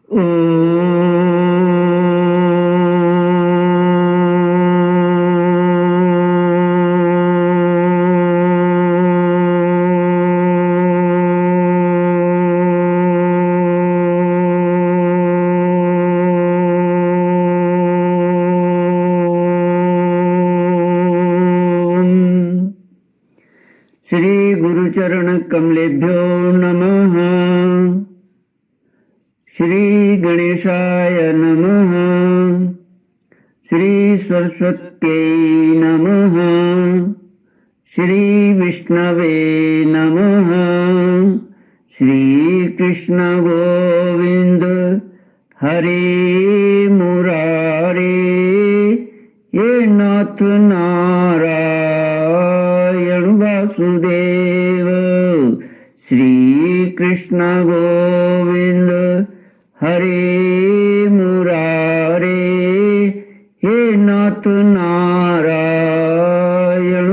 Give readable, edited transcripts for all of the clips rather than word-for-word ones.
श्री गुरुचरण कमलेभ्यो नमः। श्री गणेशाय नमः। श्री सरस्वत्यै नमः। श्री विष्णवे नमः। श्री कृष्ण गोविंद हरे मुरारे, हे नाथ नारायण वासुदेव। श्री कृष्ण गोविंद हरे मुरारे, हे नाथ नारायण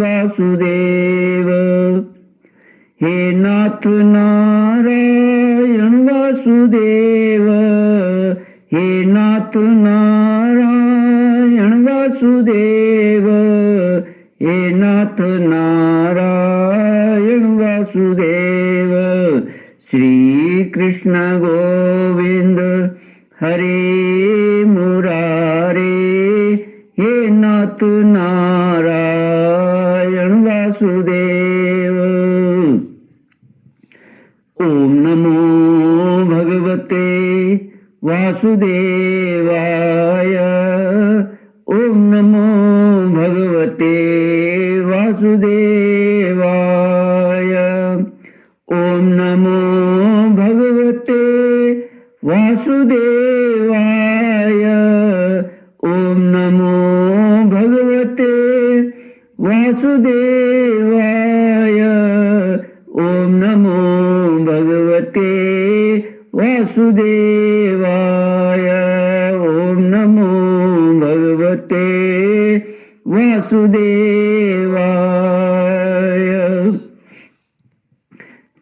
वासुदेव। हे नाथ नारायण वासुदेव, हे नाथ नारायण वासुदेव, हे नाथ नारायण वासुदेव। श्री कृष्ण गोविंद हरे मुरारे, हे नाथ नारायण वासुदेव। ओम नमो भगवते वासुदेवाय। ओम नमो भगवते वासुदेवाय। ओम नमो भगवते वासुदेवाय। ओम नमो भगवते वासुदेवाय। ओम नमो भगवते वासुदेवाय। ओम नमो भगवते वासुदेवाय।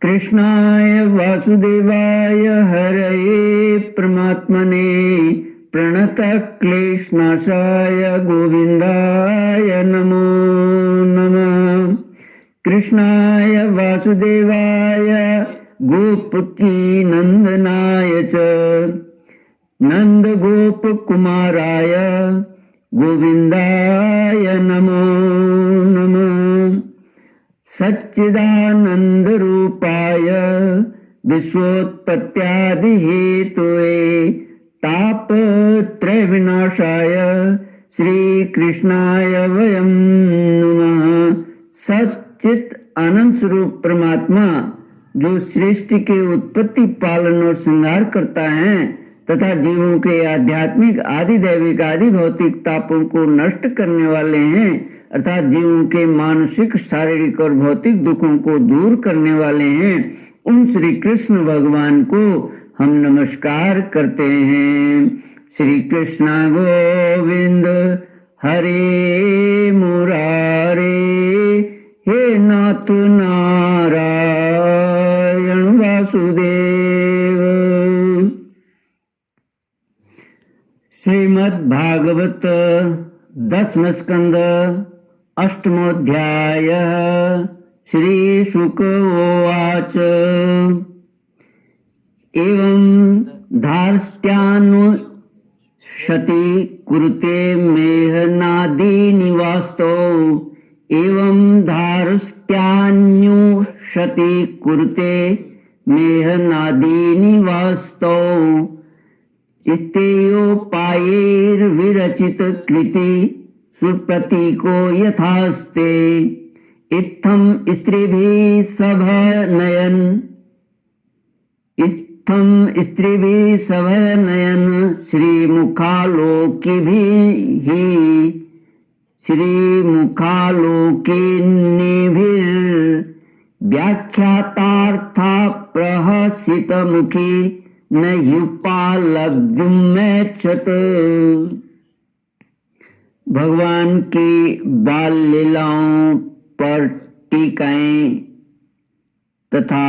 कृष्णाय वासुदेवाय हरये परमात्मने प्रणतक्लेशनाशाय गोविन्दाय नमो नमः। कृष्णाय वासुदेवाय गोपकी नंदनाय च नंद गोप कुमाराय गोविंदाय नमो नमः। सच्चिदानंद रूपाय विश्वोत्पत्त्यादि हेतुये तापत्रय विनाशाय श्री कृष्णाय वयं नमः। सच्चित आनंद स्वरूप परमात्मा जो सृष्टि के उत्पत्ति पालन और श्रृंगार करता है तथा जीवों के आध्यात्मिक आदि दैविक आदि भौतिक तापों को नष्ट करने वाले हैं, अर्थात जीवों के मानसिक शारीरिक और भौतिक दुखों को दूर करने वाले हैं, उन श्री कृष्ण भगवान को हम नमस्कार करते हैं। श्री कृष्ण गोविंद हरे मुरारे, हे नाथ नारायण वासुदेव। श्रीमद् भागवत 10वां स्कंद अष्टमोऽध्याय। श्री शुक उवाच एवं धार्ष्ट्यानुशति कुरुते मेहनादिनिवास्तो। एवं धार्ष्ट्यान्युशति कुरुते मेहनादिनिवास्तो। स्तेयोपायैर्विरचित कृति सुप्रतीको यथास्ते। इत्थं स्त्रीभिः सभनयन श्रीमुखालोकिनीभिर्व्याख्यातार्था प्रहसितमुखी न युपालब्धुमेच्छत। भगवान की बाल लीलाओं पर टीकाएं तथा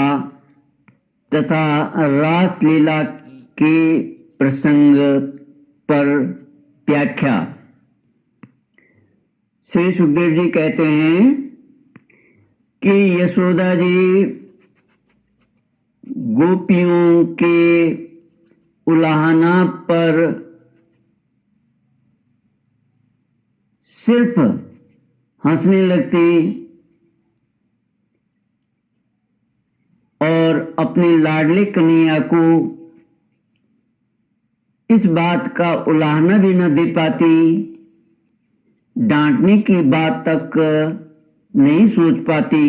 रास लीला के प्रसंग पर व्याख्या। श्री सुखदेव जी कहते हैं कि यशोदा जी गोपियों के उलाहना पर सिर्फ हंसने लगती और अपने लाडले कन्हैया को इस बात का उलाहना भी न दे पाती, डांटने की बात तक नहीं सोच पाती।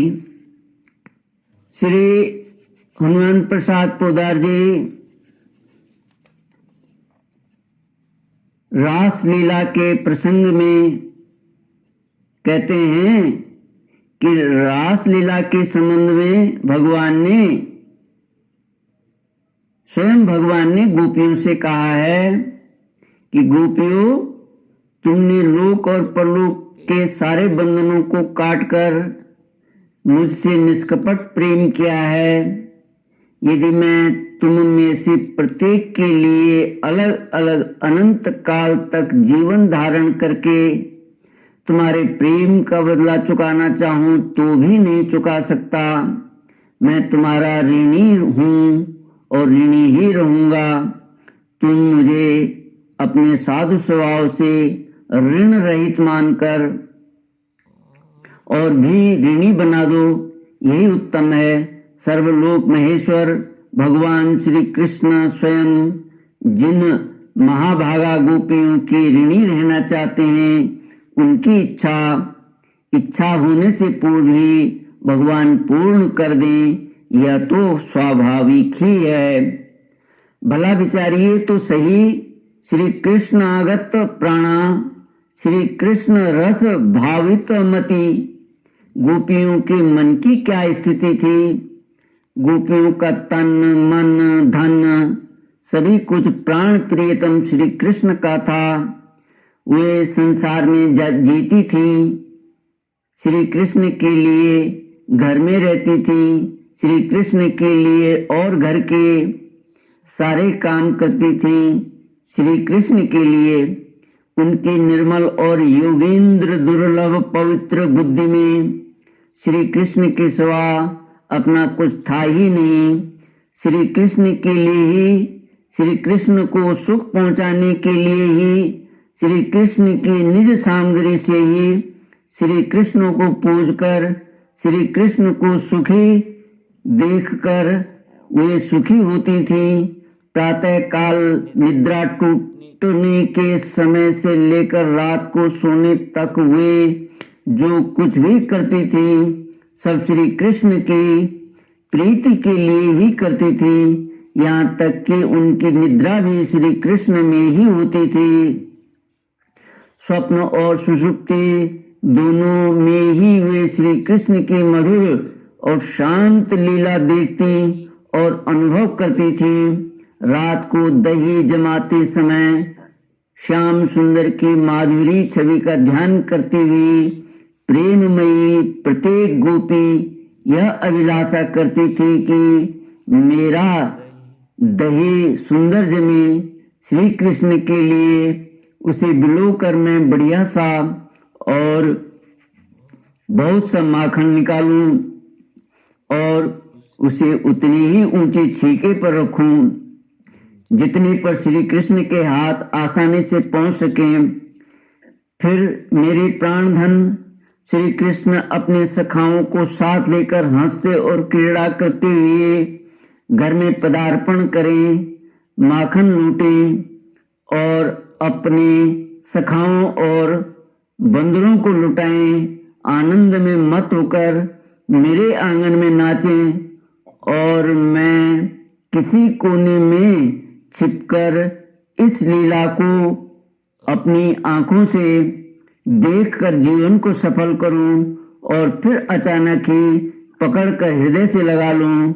श्री हनुमान प्रसाद पोदार जी रास लीला के प्रसंग में कहते हैं कि रास लीला के संबंध में स्वयं भगवान ने गोपियों से कहा है कि गोपियों, तुमने लोक और परलोक के सारे बंधनों को काटकर मुझसे निष्कपट प्रेम किया है। यदि मैं तुम में से प्रत्येक के लिए अलग अलग अनंत काल तक जीवन धारण करके तुम्हारे प्रेम का बदला चुकाना चाहूं तो भी नहीं चुका सकता। मैं तुम्हारा ऋणी हूं और ऋणी ही रहूंगा। तुम मुझे अपने साधु स्वभाव से ऋण रहित मानकर और भी ऋणी बना दो, यही उत्तम है। सर्वलोक महेश्वर भगवान श्री कृष्ण स्वयं जिन महाभागा गोपियों के ऋणी रहना चाहते हैं, उनकी इच्छा होने से पूर्व ही भगवान पूर्ण कर दें, यह तो स्वाभाविक ही है। भला विचारिए तो सही, श्री कृष्ण आगत प्राणा, श्री कृष्ण रस भावित मति, गोपियों के मन की क्या स्थिति थी। गोपियों का तन मन धन सभी कुछ प्राण प्रियतम श्री कृष्ण का था। वे संसार में जीती थी, श्री कृष्ण के लिए घर में रहती थी, श्री कृष्ण के लिए और घर के सारे काम करती थी। श्री कृष्ण के लिए उनके निर्मल और योगेंद्र दुर्लभ पवित्र बुद्धि में श्री कृष्ण के सिवा अपना कुछ था ही नहीं। श्री कृष्ण के लिए ही, श्री कृष्ण को सुख पहुंचाने के लिए ही, श्री कृष्ण की निज सामग्री से ही श्री कृष्ण को पूजकर श्री कृष्ण को सुखी देखकर वे सुखी होती थी। प्रातः काल निद्रा टूटने के समय से लेकर रात को सोने तक वे जो कुछ भी करती थी सब श्री कृष्ण की प्रीति के लिए ही करती थी। यहाँ तक कि उनकी निद्रा भी श्री कृष्ण में ही होती थी। स्वप्न और सुषुप्ति दोनों में ही वे श्री कृष्ण की मधुर और शांत लीला देखती और अनुभव करती थी। रात को दही जमाते समय श्याम सुंदर की माधुरी छवि का ध्यान करती हुई प्रेममयी प्रत्येक गोपी यह अभिलाषा करती थी कि मेरा दही सुंदर जमे, श्री कृष्ण के लिए उसे बिलोकर मैं बढ़िया सा और बहुत सा माखन निकालूं और उसे उतनी ही ऊंची छीके पर रखूं जितने पर श्री कृष्ण के हाथ आसानी से पहुंच सकें। फिर मेरे प्राण धन श्री कृष्ण अपने सखाओं को साथ लेकर हंसते और क्रीड़ा करते हुए घर में पदार्पण करें, माखन लूटें और अपने सखाओं और बंदरों को लुटाएं, आनंद में मत होकर मेरे आंगन में नाचें और मैं किसी कोने में छिपकर इस लीला को अपनी आंखों से देखकर जीवन को सफल करूं और फिर अचानक ही पकड़कर हृदय से लगा लूं।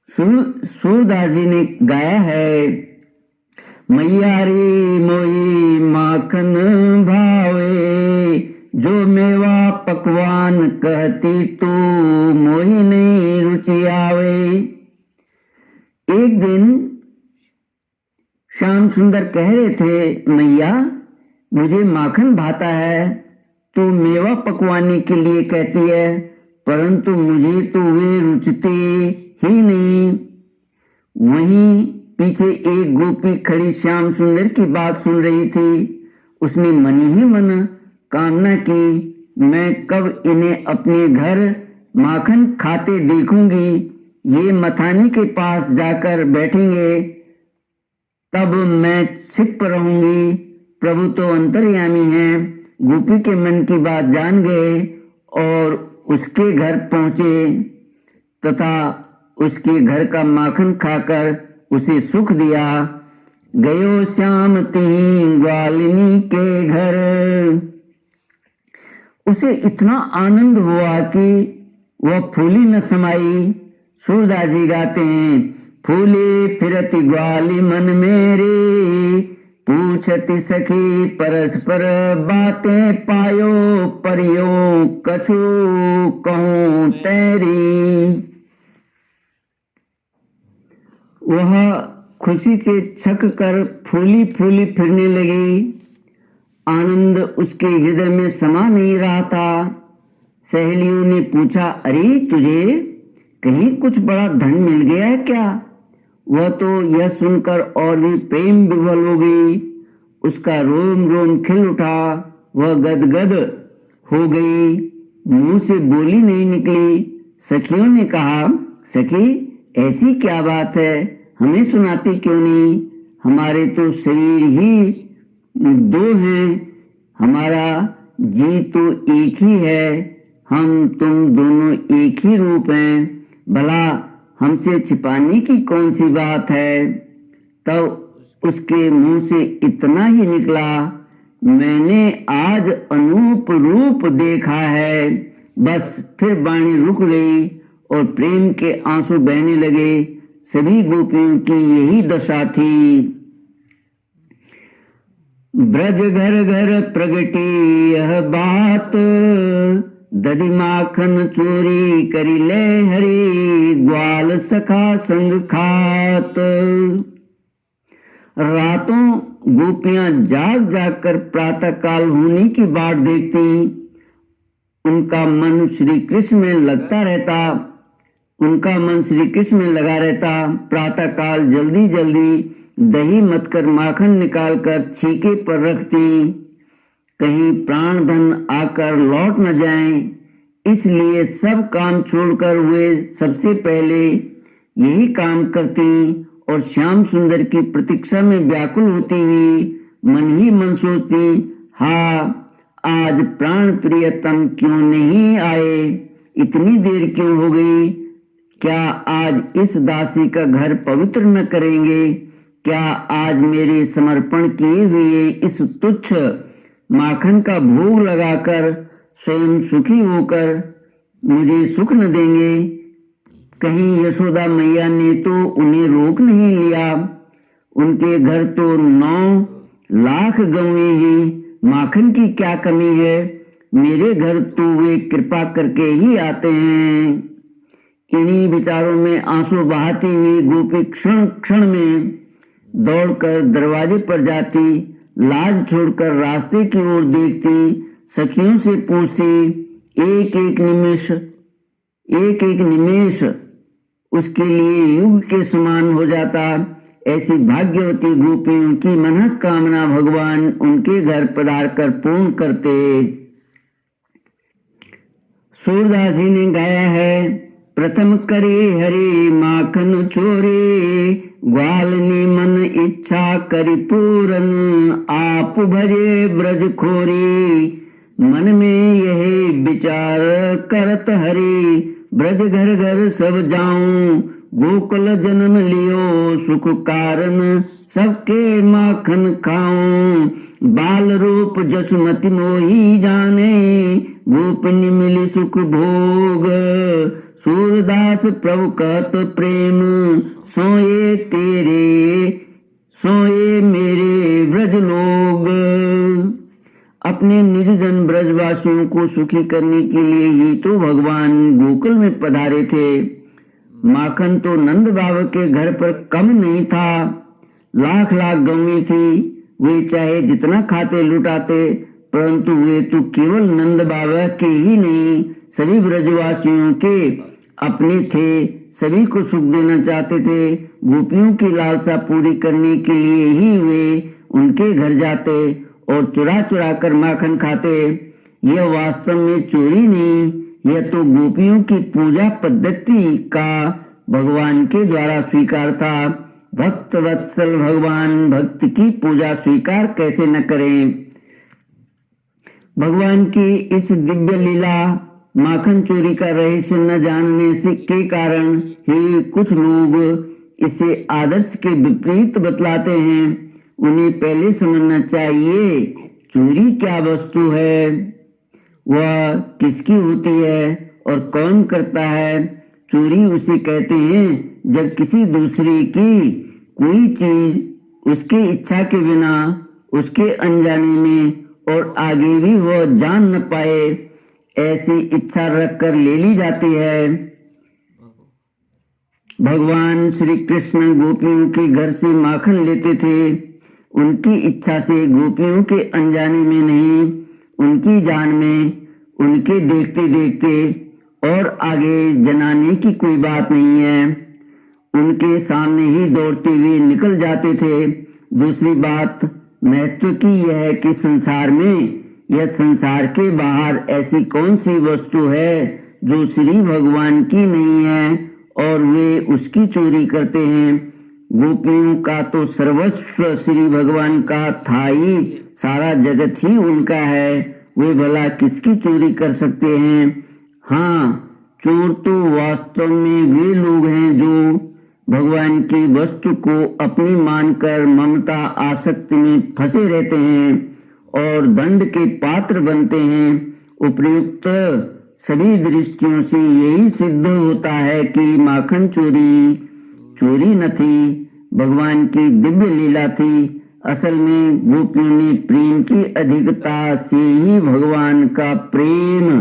सूरदास जी ने गाया है, मैया रे मोई माखन भावे, जो मेवा पकवान कहती तो मोही नहीं रुचि आवे। एक दिन श्याम सुंदर कह रहे थे, मैया मुझे माखन भाता है, तो मेवा पकवाने के लिए कहती है, परंतु मुझे तो वे रुचते ही नहीं। वहीं पीछे एक गोपी खड़ी श्याम सुंदर की बात सुन रही थी। उसने मन ही मन कामना की, मैं कब इन्हें अपने घर माखन खाते देखूंगी। ये मथानी के पास जाकर बैठेंगे, तब मैं छिप रहूंगी। प्रभु तो अंतर्यामी हैं, गोपी के मन की बात जान गए और उसके घर पहुंचे तथा उसके घर का माखन खाकर उसे सुख दिया। गयो श्याम तिहि ग्वालिनी के घर। उसे इतना आनंद हुआ कि वह फूली न समाई। सूरदास जी गाते हैं, फूले फिरति ग्वाली मन मेरे, पूछति सखी परस्पर बातें, पायो परियो कछु कहूं तेरी। वह खुशी से छक कर फूली फूली फिरने लगी। आनंद उसके हृदय में समा नहीं रहा था। सहेलियों ने पूछा, अरे तुझे कहीं कुछ बड़ा धन मिल गया है क्या? वह तो यह सुनकर और भी प्रेम विवल हो गई। उसका रोम रोम खिल उठा, वह गदगद हो गई, मुंह से बोली नहीं निकली। सखियों ने कहा, सखी ऐसी क्या बात है, हमें सुनाती क्यों नहीं? हमारे तो शरीर ही दो हैं, हमारा जी तो एक ही है, हम तुम दोनों एक ही रूप हैं, भला हमसे छिपाने की कौन सी बात है? तब उसके मुंह से इतना ही निकला, मैंने आज अनूप रूप देखा है। बस फिर वाणी रुक गई और प्रेम के आंसू बहने लगे। सभी गोपियों की यही दशा थी। ब्रज घर घर प्रगटी यह बात, दधि माखन चोरी करी ले हरी, ग्वाल सखा संग खात। रातों गोपियां जाग जाग कर प्रातः काल होने की बाट देखती। उनका मन श्री कृष्ण में लगता रहता, उनका मन श्री कृष्ण में लगा रहता। प्रातः काल जल्दी जल्दी दही मत कर माखन निकाल कर छीके पर रखती, कहीं प्राण धन आकर लौट न जाएं। इसलिए सब काम छोड़कर वे सबसे पहले यही काम करती और श्याम सुंदर की प्रतीक्षा में व्याकुल होती हुई मन ही मन सोचती, हाँ आज प्राण प्रियतम क्यों नहीं आए, इतनी देर क्यों हो गई? क्या आज इस दासी का घर पवित्र न करेंगे? क्या आज मेरे समर्पण किए हुए इस तुच्छ माखन का भोग लगाकर स्वयं सुखी होकर मुझे सुख न देंगे? कहीं यशोदा मैया ने तो उन्हें रोक नहीं लिया? उनके घर तो 9 लाख गौएं हैं, माखन की क्या कमी है? मेरे घर तो वे कृपा करके ही आते हैं। इन्हीं विचारों में आंसू बहाती हुई गोपी क्षण क्षण में दौड़कर दरवाजे पर जाती, लाज छोड़कर रास्ते की ओर देखती, सखियों से पूछती। एक एक निमेष उसके लिए युग के समान हो जाता। ऐसी भाग्यवती गोपियों की मनोकामना भगवान उनके घर पधार कर पूर्ण करते। सूरदास जी ने गाया है, प्रथम करे हरे माखन चोरे, ग्वालनी मन इच्छा करि पूरन, आप भजे ब्रज खोरे। मन में यही विचार करत हरे, ब्रज घर घर सब जाऊं, गोकुल जन्म लियो सुख कारण, सबके माखन खाऊं। बाल रूप जसमति मोही जाने, गोपनी मिली सुख भोग। सूरदास प्रभु कहत प्रेम, सोए तेरे सोए मेरे ब्रज लोग। अपने निज जन ब्रजवासियों को सुखी करने के लिए ही तो भगवान गोकुल में पधारे थे। माखन तो नंद बाबा के घर पर कम नहीं था, लाख लाख गौएं थी, वे चाहे जितना खाते लुटाते, परंतु वे तो केवल नंद बाबा के ही नहीं, सभी ब्रजवासियों के अपने थे, सभी को सुख देना चाहते थे। गोपियों की लालसा पूरी करने के लिए ही वे उनके घर जाते और चुरा चुरा कर माखन खाते। यह वास्तव में चोरी नहीं, यह तो गोपियों की पूजा पद्धति का भगवान के द्वारा स्वीकार था। भक्त वत्सल भगवान भक्त की पूजा स्वीकार कैसे न करें। भगवान की इस दिव्य लीला माखन चोरी का रहस्य न जानने से के कारण ही कुछ लोग इसे आदर्श के विपरीत बतलाते हैं। उन्हें पहले समझना चाहिए चोरी क्या वस्तु है, वह किसकी होती है और कौन करता है। चोरी उसे कहते हैं जब किसी दूसरे की कोई चीज उसके इच्छा के बिना, उसके अनजाने में और आगे भी वह जान न पाए ऐसी इच्छा रखकर ले ली जाती है। भगवान श्री कृष्ण गोपियों के घर से माखन लेते थे, उनकी इच्छा से, गोपियों के अनजाने में नहीं, उनकी जान में, उनके देखते देखते और आगे जनाने की कोई बात नहीं है। उनके सामने ही दौड़ते हुए निकल जाते थे। दूसरी बात महत्व की यह है कि संसार में या संसार के बाहर ऐसी कौन सी वस्तु है जो श्री भगवान की नहीं है और वे उसकी चोरी करते हैं। गोपियों का तो सर्वस्व श्री भगवान का था ही, सारा जगत ही उनका है, वे भला किसकी चोरी कर सकते हैं। हाँ, चोर तो वास्तव में वे लोग हैं जो भगवान की वस्तु को अपनी मानकर ममता आसक्ति में फंसे रहते हैं और दंड के पात्र बनते हैं। उपयुक्त सभी दृष्टियों से यही सिद्ध होता है कि माखन चोरी न थी, भगवान की दिव्य लीला थी। असल में गोपियों ने प्रेम की अधिकता से ही भगवान का प्रेम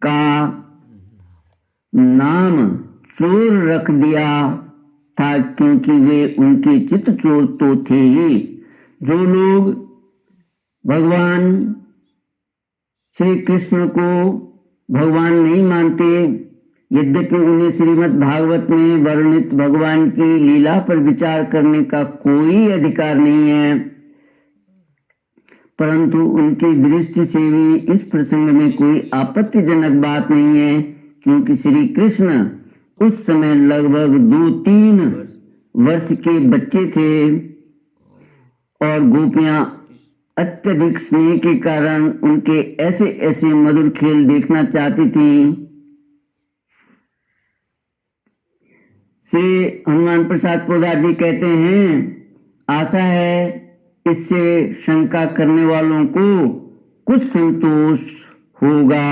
का नाम चोर रख दिया था, क्योंकि वे उनके चित्त चोर तो थे ही। जो लोग भगवान श्री कृष्ण को भगवान नहीं मानते, यद्यपि उन्हें श्रीमद् भागवत में वर्णित भगवान की लीला पर विचार करने का कोई अधिकार नहीं है, परंतु उनकी दृष्टि से भी इस प्रसंग में कोई आपत्तिजनक बात नहीं है, क्योंकि श्री कृष्ण उस समय लगभग 2-3 वर्ष के बच्चे थे और गोपियां अत्यधिक स्नेह के कारण उनके ऐसे ऐसे मधुर खेल देखना चाहती थी। श्री हनुमान प्रसाद पोदार जी कहते हैं, आशा है इससे शंका करने वालों को कुछ संतोष होगा।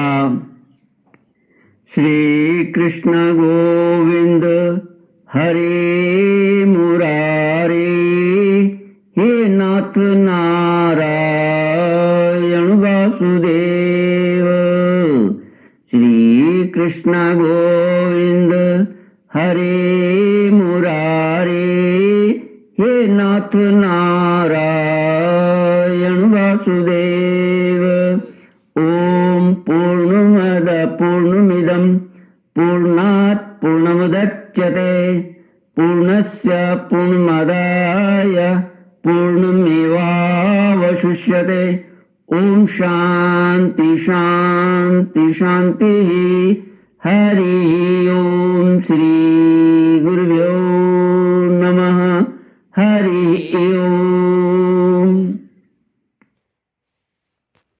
श्री कृष्ण गोविंद हरे मुरारे, हे नाथ नारायण वासुदेव। श्री कृष्ण गोविंद हरे मुरारे, हे नाथ नारायण वासुदेव। ओम पूर्णमद पूर्णमिदं पूर्णात् पूर्णमुदच्यते पूर्णस्य पूर्णमादाय पूर्णमेवावशिष्यते। ओम शांति शांति शांति। हरि ओम। श्री गुरुभ्यो नमः। हरि ओम।